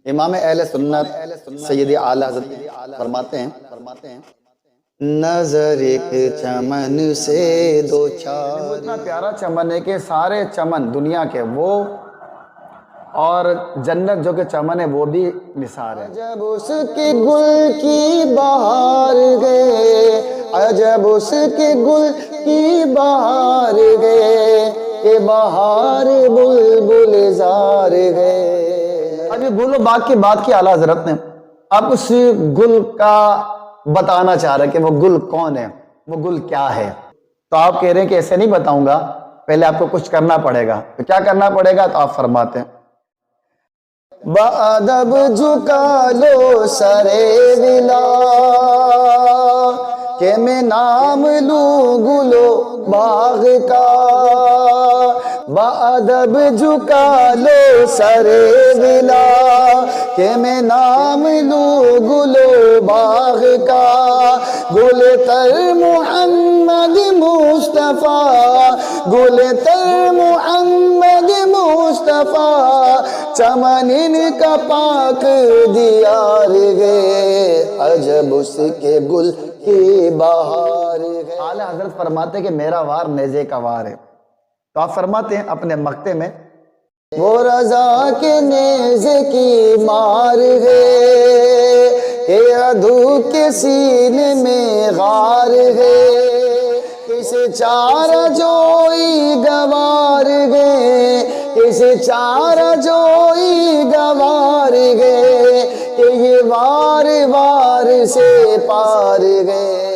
امام اہل سنت سید اعلیٰ حضرت فرماتے ہیں نظر ایک چمن سے دو چار، وہ اتنا پیارا چمن ہے کہ سارے چمن دنیا کے وہ اور جنت جو کہ چمن ہے وہ بھی نثار ہے۔ جب اس کے گل کی بہار گئے، عجب اس کے گل کی بہار گئے، کہ بہار بلبل زار گئے۔ اب یہ گل و باغ کی بات کی اعلیٰ حضرت نے، اب اس گل کا بتانا چاہ رہے کہ وہ گل کون ہے، وہ گل کیا ہے۔ تو آپ کہہ رہے ہیں کہ ایسے نہیں بتاؤں گا، پہلے آپ کو کچھ کرنا پڑے گا۔ تو کیا کرنا پڑے گا؟ تو آپ فرماتے ہیں بادب جھکا لو سرے ولا، کہ میں نام لوں گلو باغ کا۔ بادب جھکا لو سرے ولا، کہ میں نام لوں گلو باغ کا۔ گل تر محمد مصطفیٰ، گل تر محمد مصطفیٰ، چمن ان کا پاک دیار گئے، عجب اس کے گل کی بہار گئے۔ اعلیٰ حضرت فرماتے کہ میرا وار نیزے کا وار ہے۔ تو آپ فرماتے ہیں اپنے مقطع میں وہ رضا کے نیزے کی مار ہے، کہ عدو کے سینے میں غار ہے، کسے چارہ جوئی گوار گئے، کسے چارہ جوئی گوار گئے، کہ یہ وار وار سے پار گئے۔